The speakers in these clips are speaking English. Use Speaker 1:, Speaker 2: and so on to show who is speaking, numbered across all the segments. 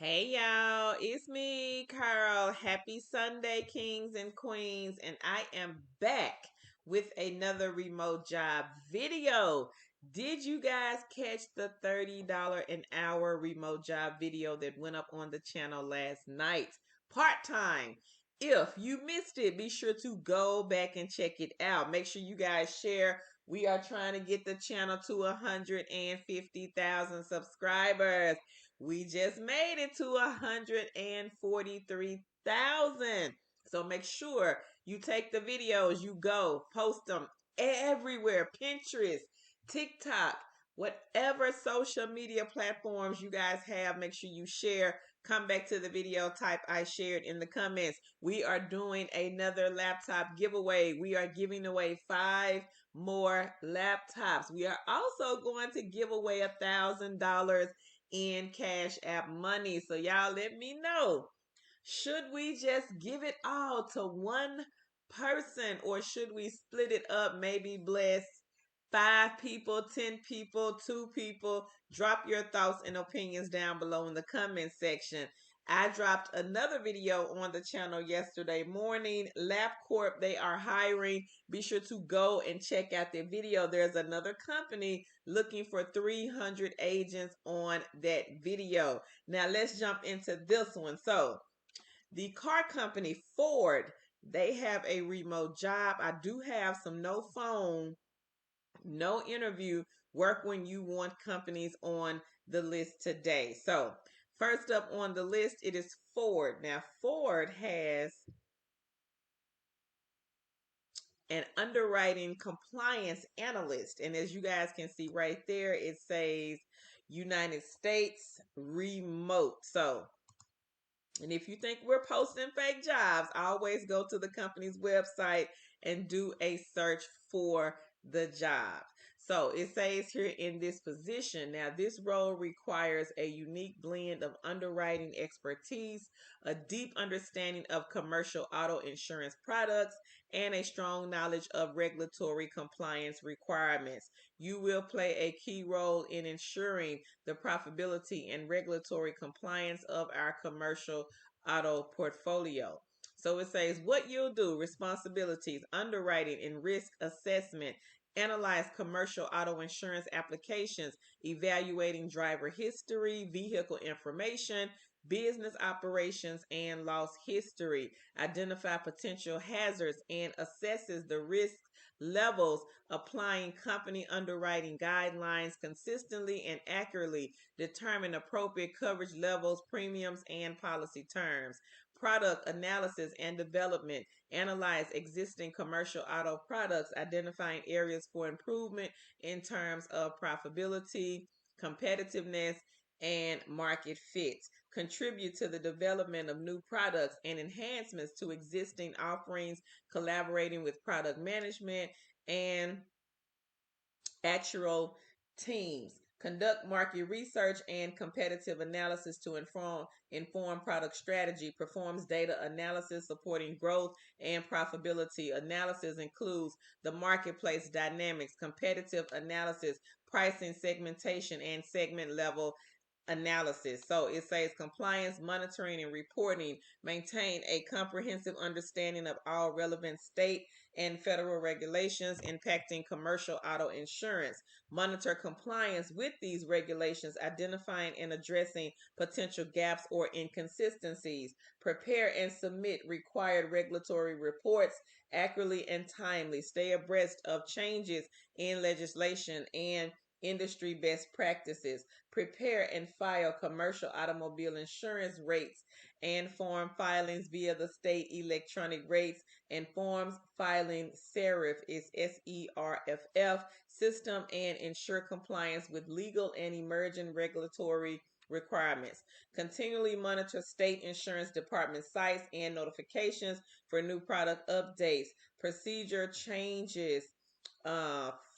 Speaker 1: Hey y'all, it's me, Carl. Happy Sunday, kings and queens, and I am back with another remote job video. Did you guys catch the $30 an hour remote job video that went up on the channel last night? Part-time. If you missed it, be sure to go back and check it out. Make sure you guys share. We are trying to get the channel to 150,000 subscribers. We just made it to 143,000. So make sure you take the videos, you go post them everywhere. Pinterest, TikTok, whatever social media platforms you guys have, make sure you share. Come back to the video, type I shared in the comments. We are doing another laptop giveaway. We are giving away 5 more laptops. We are also going to give away $1,000 in Cash App money. So y'all let me know. Should we just give it all to one person, or should we split it up? Maybe bless 5 people, 10 people, 2 people. Drop your thoughts and opinions down below in the comment section. I dropped another video on the channel yesterday morning. LabCorp, they are hiring. Be sure to go and check out their video. There's another company looking for 300 agents on that video. Now let's jump into this one. So the car company Ford, they have a remote job. I do have some no phone, no interview work when you want companies on the list today. So first up on the list, it is Ford. Now Ford has an underwriting compliance analyst. And as you guys can see right there, it says United States remote. So, and if you think we're posting fake jobs, always go to the company's website and do a search for the job. So it says here in this position, now this role requires a unique blend of underwriting expertise, a deep understanding of commercial auto insurance products, and a strong knowledge of regulatory compliance requirements. You will play a key role in ensuring the profitability and regulatory compliance of our commercial auto portfolio. So it says what you'll do: responsibilities, underwriting and risk assessment, analyze commercial auto insurance applications, evaluating driver history, vehicle information, business operations, and loss history, identify potential hazards, and assesses the risk levels, applying company underwriting guidelines consistently and accurately, determine appropriate coverage levels, premiums, and policy terms. Product analysis and development, analyze existing commercial auto products, identifying areas for improvement in terms of profitability, competitiveness, and market fit. Contribute to the development of new products and enhancements to existing offerings, collaborating with product management and actual teams. Conduct market research and competitive analysis to inform product strategy. Performs data analysis supporting growth and profitability. Analysis includes the marketplace dynamics, competitive analysis, pricing, segmentation, and segment level analysis. So it says compliance, monitoring, and reporting. Maintain a comprehensive understanding of all relevant state and federal regulations impacting commercial auto insurance. Monitor compliance with these regulations, identifying and addressing potential gaps or inconsistencies. Prepare and submit required regulatory reports accurately and timely. Stay abreast of changes in legislation and industry best practices. Prepare and file commercial automobile insurance rates and form filings via the state electronic rates and forms filing SERIF is SERFF system, and ensure compliance with legal and emerging regulatory requirements. Continually monitor state insurance department sites and notifications for new product updates, procedure changes,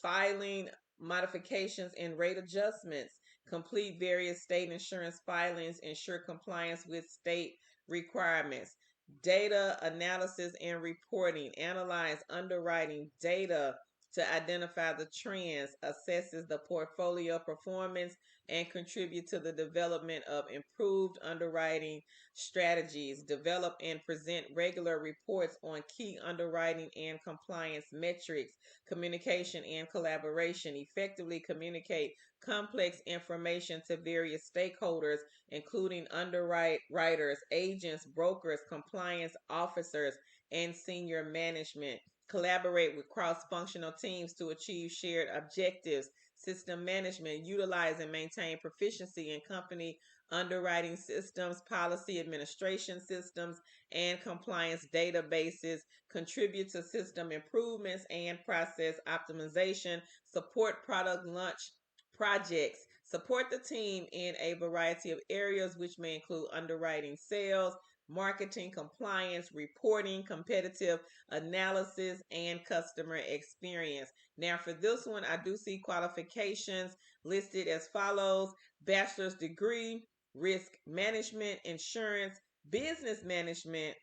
Speaker 1: filing modifications and rate adjustments. Complete various state insurance filings. Ensure compliance with state requirements. Data analysis and reporting. Analyze underwriting data to identify the trends. Assesses the portfolio performance and contribute to the development of improved underwriting strategies, develop and present regular reports on key underwriting and compliance metrics, communication and collaboration, effectively communicate complex information to various stakeholders, including underwriters, agents, brokers, compliance officers, and senior management. Collaborate with cross functional teams to achieve shared objectives. System management, utilize and maintain proficiency in company underwriting systems, policy administration systems, and compliance databases. Contribute to system improvements and process optimization. Support product launch projects. Support the team in a variety of areas, which may include underwriting, sales, marketing, compliance, reporting, competitive analysis, and customer experience. Now, for this one, I do see qualifications listed as follows: bachelor's degree, risk management, insurance, business management,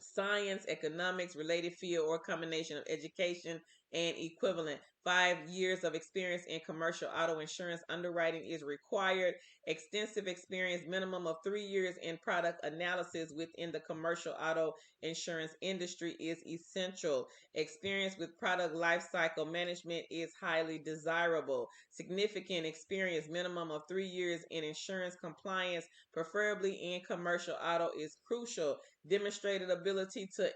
Speaker 1: science, economics, related field, or combination of education and equivalent. 5 years of experience in commercial auto insurance underwriting is required. Extensive experience, minimum of 3 years in product analysis within the commercial auto insurance industry is essential. Experience with product lifecycle management is highly desirable. Significant experience, minimum of 3 years in insurance compliance, preferably in commercial auto, is crucial. Demonstrated ability to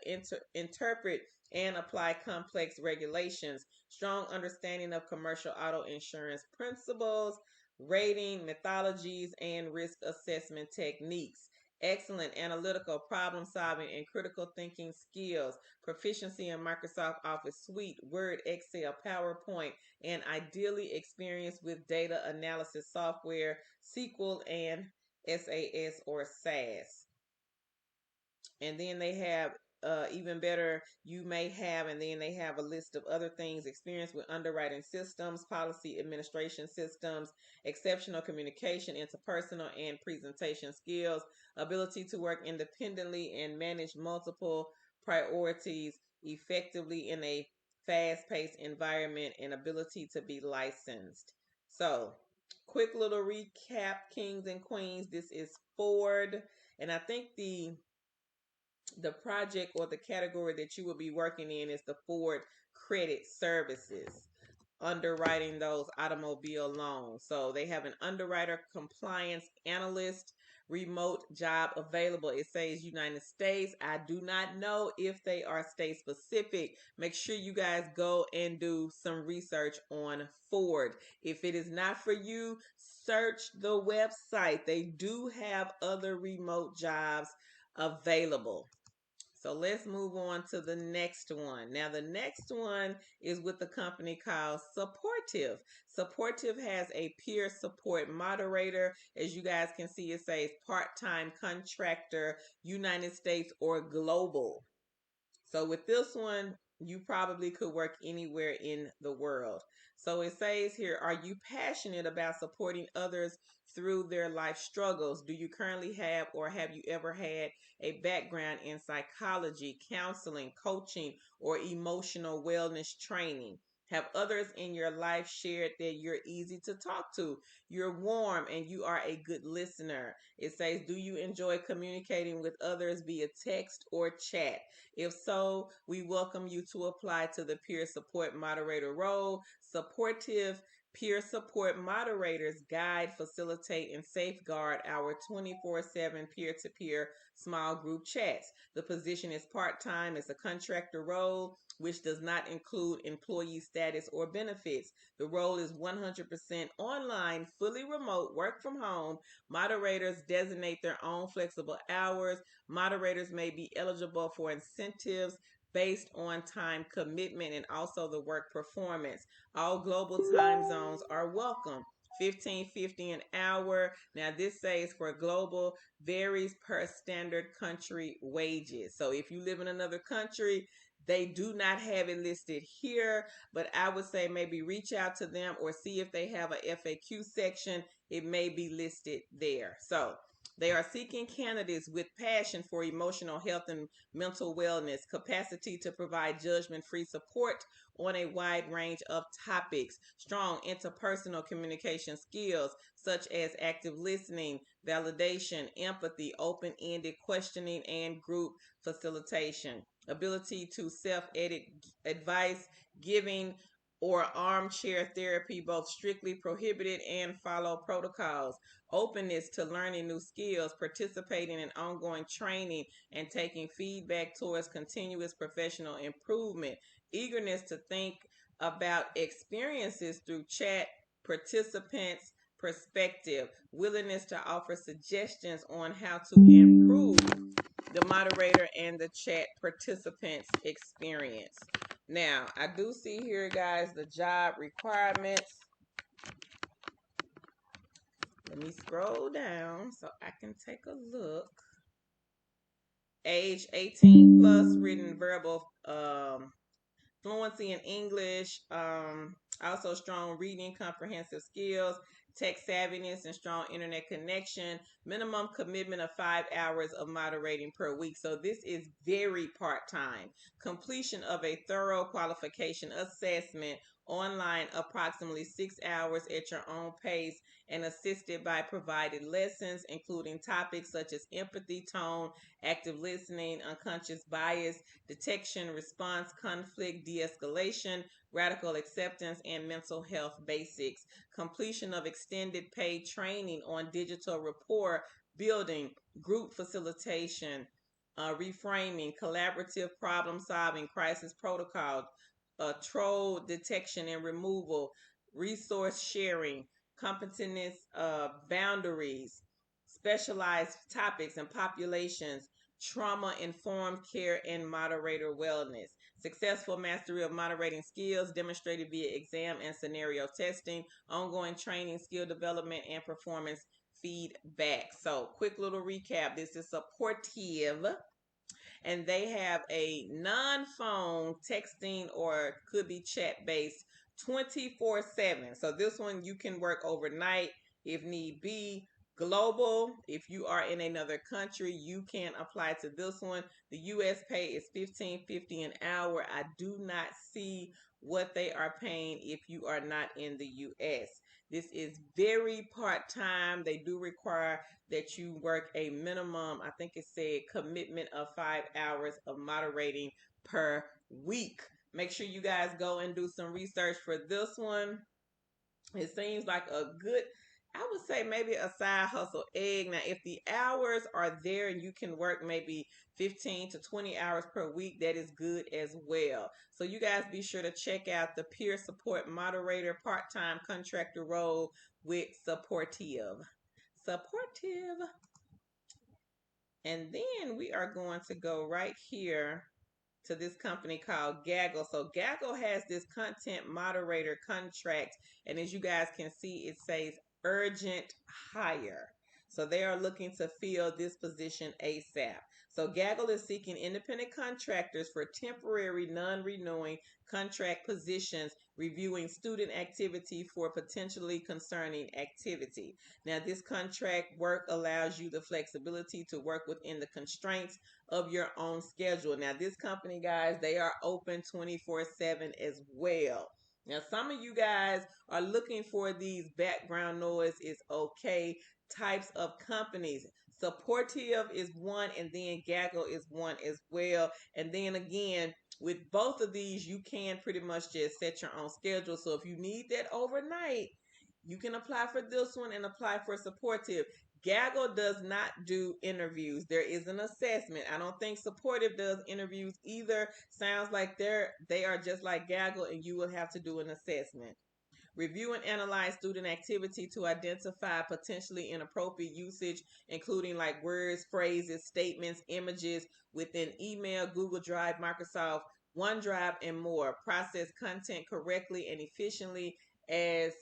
Speaker 1: interpret and apply complex regulations, strong understanding of commercial auto insurance principles, rating methodologies, and risk assessment techniques. Excellent analytical problem solving and critical thinking skills, proficiency in Microsoft Office Suite, Word, Excel, PowerPoint, and ideally experience with data analysis software, SQL, and SAS or SAS. And then they have even better, you may have, and then they have a list of other things: experience with underwriting systems, policy administration systems, exceptional communication, interpersonal and presentation skills, ability to work independently and manage multiple priorities effectively in a fast-paced environment, and ability to be licensed. So, quick little recap, kings and queens. This is Ford, and I think the project or the category that you will be working in is the Ford Credit Services, underwriting those automobile loans. So they have an underwriter compliance analyst remote job available. It says United States. I do not know if they are state specific. Make sure you guys go and do some research on Ford. If it is not for you, search the website. They do have other remote jobs available. So let's move on to the next one. Now, the next one is with a company called Supportive. Supportive has a peer support moderator. As you guys can see, it says part-time contractor, United States or global. So with this one, you probably could work anywhere in the world. So it says here, are you passionate about supporting others through their life struggles? Do you currently have or have you ever had a background in psychology, counseling, coaching, or emotional wellness training? Have others in your life shared that you're easy to talk to, you're warm, and you are a good listener? It says, do you enjoy communicating with others via text or chat? If so, we welcome you to apply to the peer support moderator role. Supportive peer support moderators guide, facilitate, and safeguard our 24/7 peer to peer small group chats. The position is part time, it's a contractor role, which does not include employee status or benefits. The role is 100% online, fully remote, work from home. Moderators designate their own flexible hours. Moderators may be eligible for incentives based on time commitment and also the work performance. All global time zones are welcome. 15.50 an hour. Now this says for global varies per standard country wages. So if you live in another country, they do not have it listed here, but I would say maybe reach out to them or see if they have a FAQ section. It may be listed there. So They are seeking candidates with passion for emotional health and mental wellness, capacity to provide judgment free support on a wide range of topics, strong interpersonal communication skills such as active listening, validation, empathy, open ended questioning, and group facilitation, ability to self edit advice, giving, or armchair therapy, both strictly prohibited, and follow protocols, openness to learning new skills, participating in ongoing training, and taking feedback towards continuous professional improvement, eagerness to think about experiences through chat, participants' perspective, willingness to offer suggestions on how to improve the moderator and the chat participants' experience. Now, I do see here, guys, the job requirements. Let me scroll down so I can take a look. Age 18 plus, written verbal fluency in English, also strong reading comprehensive skills, tech savviness, and strong internet connection. Minimum commitment of 5 hours of moderating per week. So this is very part-time. Completion of a thorough qualification assessment online, approximately 6 hours at your own pace, and assisted by provided lessons, including topics such as empathy, tone, active listening, unconscious bias, detection, response, conflict, de escalation, radical acceptance, and mental health basics. Completion of extended paid training on digital rapport building, group facilitation, reframing, collaborative problem solving, crisis protocol, troll detection and removal, resource sharing, competence boundaries, specialized topics and populations, trauma informed care, and moderator wellness. Successful mastery of moderating skills demonstrated via exam and scenario testing, ongoing training, skill development, and performance feedback. So, quick little recap, this is supportive, and they have a non-phone texting or could be chat based 24/7. So this one you can work overnight if need be. Global, if you are in another country, you can apply to this one. The US pay is $15.50 an hour. I do not see what they are paying if you are not in the US. This is very part-time. They do require that you work a minimum, I think it said commitment of 5 hours of moderating per week. Make sure you guys go and do some research for this one. It seems like a good, I would say maybe a side hustle egg. Now, if the hours are there and you can work maybe 15 to 20 hours per week, that is good as well. So you guys be sure to check out the peer support moderator part-time contractor role with Supportive. Supportive. And then we are going to go right here to this company called Gaggle. So Gaggle has this content moderator contract, and as you guys can see, it says urgent hire. So they are looking to fill this position ASAP. So Gaggle is seeking independent contractors for temporary non-renewing contract positions, reviewing student activity for potentially concerning activity. Now, this contract work allows you the flexibility to work within the constraints of your own schedule. Now, this company, guys, they are open 24/7 as well. Now, some of you guys are looking for these background noise is okay types of companies. Supportive is one, and then Gaggle is one as well. And then again, with both of these, you can pretty much just set your own schedule. So if you need that overnight, you can apply for this one and apply for Supportive. Gaggle does not do interviews. There is an assessment. I don't think Supportive does interviews either. Sounds like they are just like Gaggle, and you will have to do an assessment. Review and analyze student activity to identify potentially inappropriate usage, including like words, phrases, statements, images within email, Google Drive, Microsoft OneDrive, and more. Process content correctly and efficiently as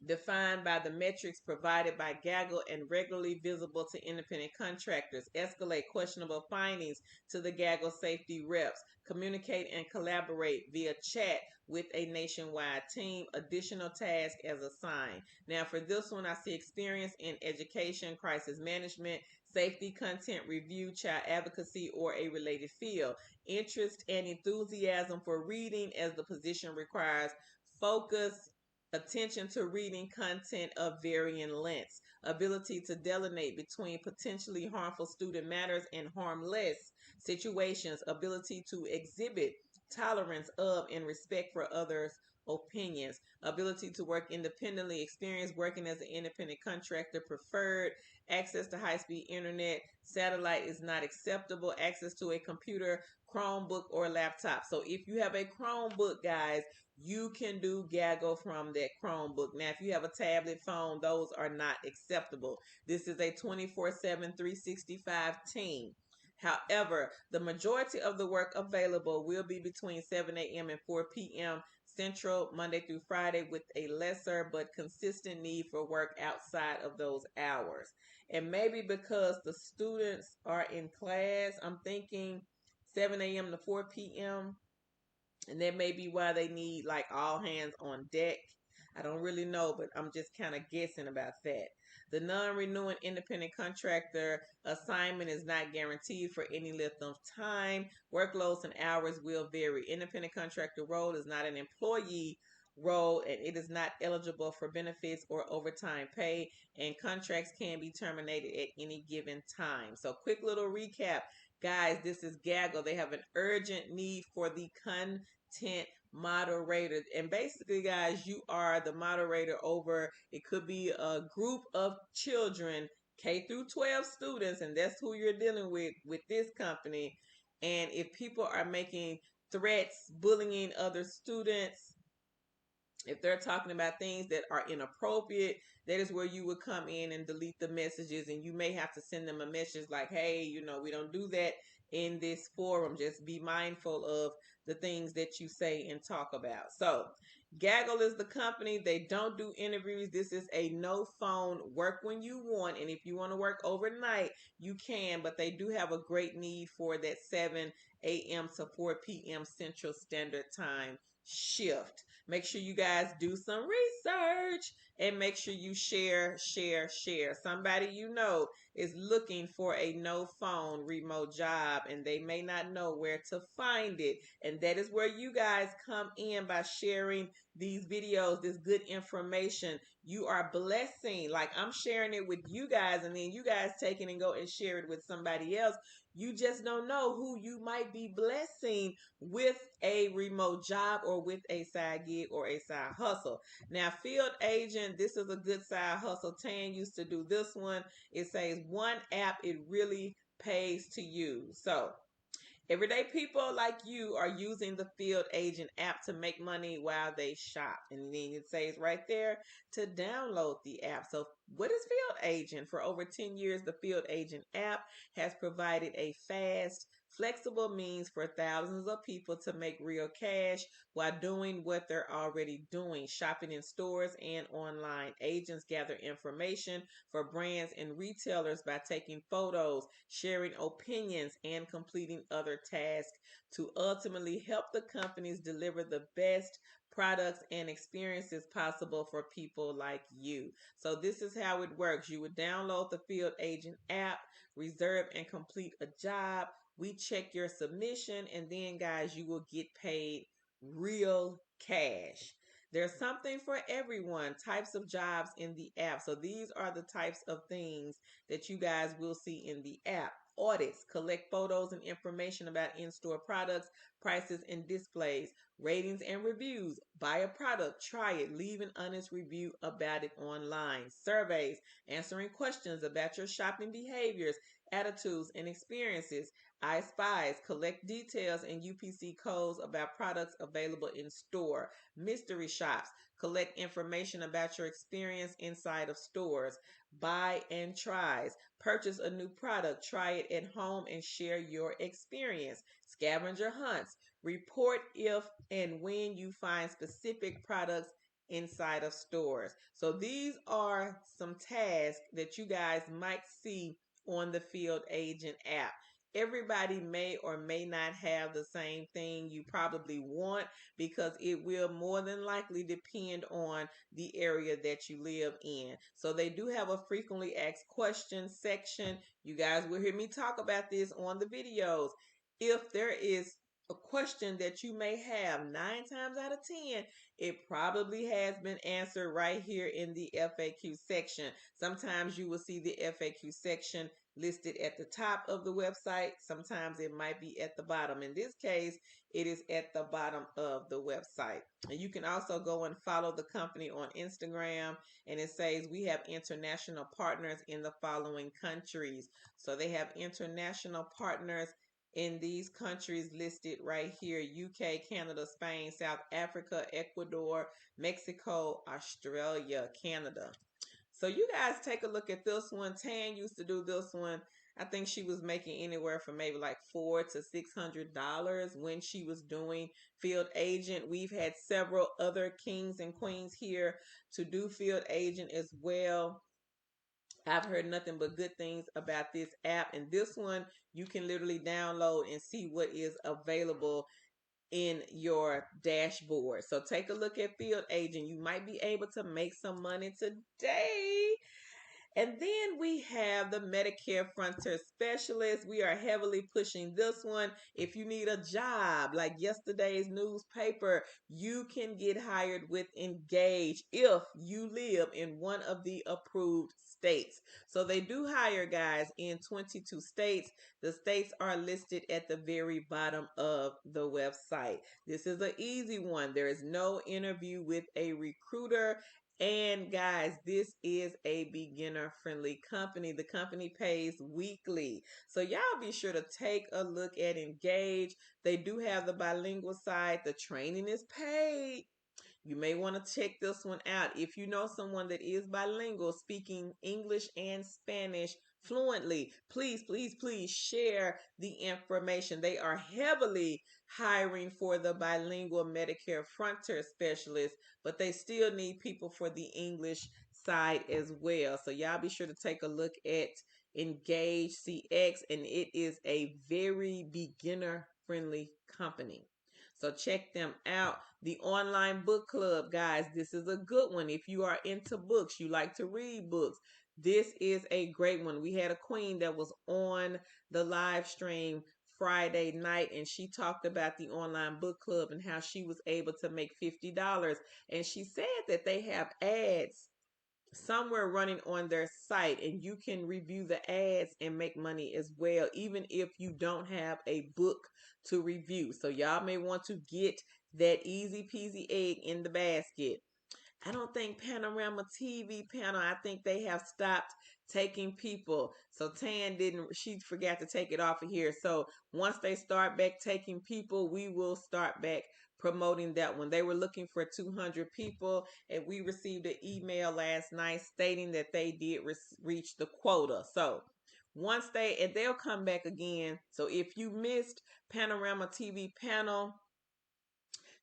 Speaker 1: defined by the metrics provided by Gaggle and regularly visible to independent contractors. Escalate questionable findings to the Gaggle safety reps. Communicate and collaborate via chat with a nationwide team. Additional tasks as assigned. Now, for this one, I see experience in education, crisis management, safety, content review, child advocacy, or a related field. Interest and enthusiasm for reading, as the position requires focus, attention to reading content of varying lengths, ability to delineate between potentially harmful student matters and harmless situations, ability to exhibit tolerance of and respect for others' opinions, ability to work independently, experience working as an independent contractor preferred, access to high speed internet, satellite is not acceptable, access to a computer, Chromebook, or laptop. So if you have a Chromebook, guys, you can do Gaggle from that Chromebook. Now, if you have a tablet phone, those are not acceptable. This is a 24/7, 365 team. However, the majority of the work available will be between 7 a.m. and 4 p.m. Central, Monday through Friday, with a lesser but consistent need for work outside of those hours. And maybe because the students are in class, I'm thinking 7 a.m. to 4 p.m. And that may be why they need like all hands on deck. I don't really know, but I'm just kind of guessing about that. The non renewing independent contractor assignment is not guaranteed for any length of time. Workloads and hours will vary. Independent contractor role is not an employee role, and it is not eligible for benefits or overtime pay, and contracts can be terminated at any given time. So, quick little recap. Guys, this is Gaggle. They have an urgent need for the content moderator. And basically, guys, you are the moderator over, it could be a group of children, K through 12 students, and that's who you're dealing with this company. And if people are making threats, bullying other students, if they're talking about things that are inappropriate, that is where you would come in and delete the messages, and you may have to send them a message like, hey, we don't do that in this forum. Just be mindful of the things that you say and talk about. So, Gaggle is the company. They don't do interviews. This is a no phone, work when you want. And if you want to work overnight, you can, but they do have a great need for that 7 a.m. to 4 p.m. Central Standard Time shift. Make sure you guys do some research and make sure you share, share, share. Somebody is looking for a no phone remote job, and they may not know where to find it. And that is where you guys come in by sharing these videos, this good information. You are blessing. Like, I'm sharing it with you guys, and then you guys take it and go and share it with somebody else. You just don't know who you might be blessing with a remote job or with a side gig or a side hustle. Now, field agent, this is a good side hustle. Tan used to do this one. It says one app it really pays to use. So, everyday people like you are using the Field Agent app to make money while they shop. And then it says right there to download the app. So, what is Field Agent? For over 10 years, the Field Agent app has provided a fast, flexible means for thousands of people to make real cash while doing what they're already doing, shopping in stores and online. Agents gather information for brands and retailers by taking photos, sharing opinions, and completing other tasks to ultimately help the companies deliver the best products and experiences possible for people like you. So this is how it works. You would download the Field Agent app, reserve and complete a job. We check your submission, and then, guys, you will get paid real cash. There's something for everyone. Types of jobs in the app. So these are the types of things that you guys will see in the app. Audits, collect photos and information about in-store products, prices, and displays. Ratings and reviews, buy a product, try it, leave an honest review about it online. Surveys, answering questions about your shopping behaviors, attitudes, and experiences. I Spies, collect details and UPC codes about products available in store. Mystery shops, collect information about your experience inside of stores. Buy and tries, purchase a new product, try it at home, and share your experience. Scavenger hunts, report if and when you find specific products inside of stores. So these are some tasks that you guys might see on the Field Agent app. Everybody may or may not have the same thing you probably want, because it will more than likely depend on the area that you live in. So they do have a frequently asked questions section. You guys will hear me talk about this on the videos. If there is a question that you may have, 9 times out of 10, it probably has been answered right here in the FAQ section. Sometimes you will see the FAQ section listed at the top of the website. Sometimes it might be at the bottom. In this case, it is at the bottom of the website. And you can also go and follow the company on Instagram. And it says we have international partners in the following countries. So they have international partners in these countries listed right here: UK, Canada, Spain, South Africa, Ecuador, Mexico, Australia, Canada. So you guys take a look at this one. Tan used to do this one. I think she was making anywhere from maybe like $400 to $600 when she was doing Field Agent. We've had several other kings and queens here to do Field Agent as well. I've heard nothing but good things about this app, and this one you can literally download and see what is available in your dashboard. So take a look at Field Agent. You might be able to make some money today. And then we have the Medicare Frontier Specialist. We are heavily pushing this one. If you need a job, like yesterday's newspaper, you can get hired with Engage if you live in one of the approved states. So they do hire, guys, in 22 states. The states are listed at the very bottom of the website. This is an easy one. There is no interview with a recruiter. And guys, this is a beginner friendly company. The company pays weekly. So y'all be sure to take a look at Engage. They do have the bilingual side. The training is paid. You may want to check this one out. If you know someone that is bilingual, speaking English and Spanish fluently, please, please, please share the information. They are heavily hiring for the bilingual Medicare Frontier Specialist, but they still need people for the English side as well. So y'all be sure to take a look at Engage CX, and it is a very beginner friendly company. So check them out. The online book club, guys, this is a good one. If you are into books, you like to read books, this is a great one. We had a queen that was on the live stream Friday night, and she talked about the online book club and how she was able to make $50. And she said that they have ads somewhere running on their site, and you can review the ads and make money as well, even if you don't have a book to review. So y'all may want to get that easy peasy egg in the basket. I don't think Panorama TV panel, I think they have stopped taking people. So Tan didn't, she forgot to take it off of here. So once they start back taking people, we will start back promoting that one. They were looking for 200 people, and we received an email last night stating that they did reach the quota. So once and they'll come back again. So if you missed Panorama TV panel,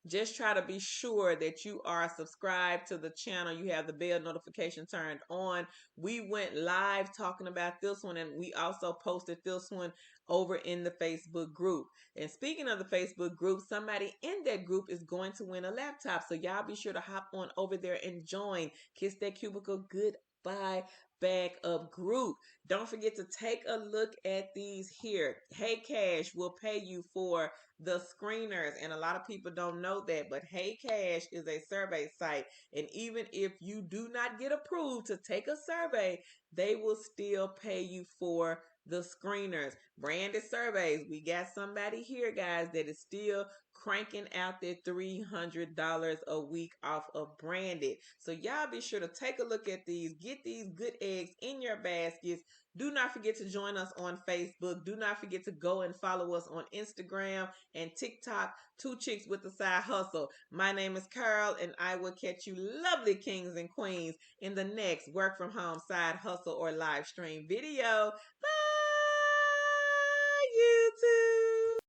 Speaker 1: just try to be sure that you are subscribed to the channel. You have the bell notification turned on. We went live talking about this one, and we also posted this one over in the Facebook group. And speaking of the Facebook group, somebody in that group is going to win a laptop. So y'all be sure to hop on over there and join. Kiss that cubicle goodbye bag of group. Don't forget to take a look at these here. Hey Cash will pay you for the screeners, and a lot of people don't know that, but Hey Cash is a survey site, and even if you do not get approved to take a survey, they will still pay you for the screeners. Branded surveys, we got somebody here, guys, that is still cranking out their $300 a week off of branded. So y'all be sure to take a look at these. Get these good eggs in your baskets. Do not forget to join us on Facebook. Do not forget to go and follow us on Instagram and TikTok, Two Chicks with a Side Hustle. My name is Carl, and I will catch you lovely kings and queens in the next work from home side hustle or live stream video. Bye, YouTube.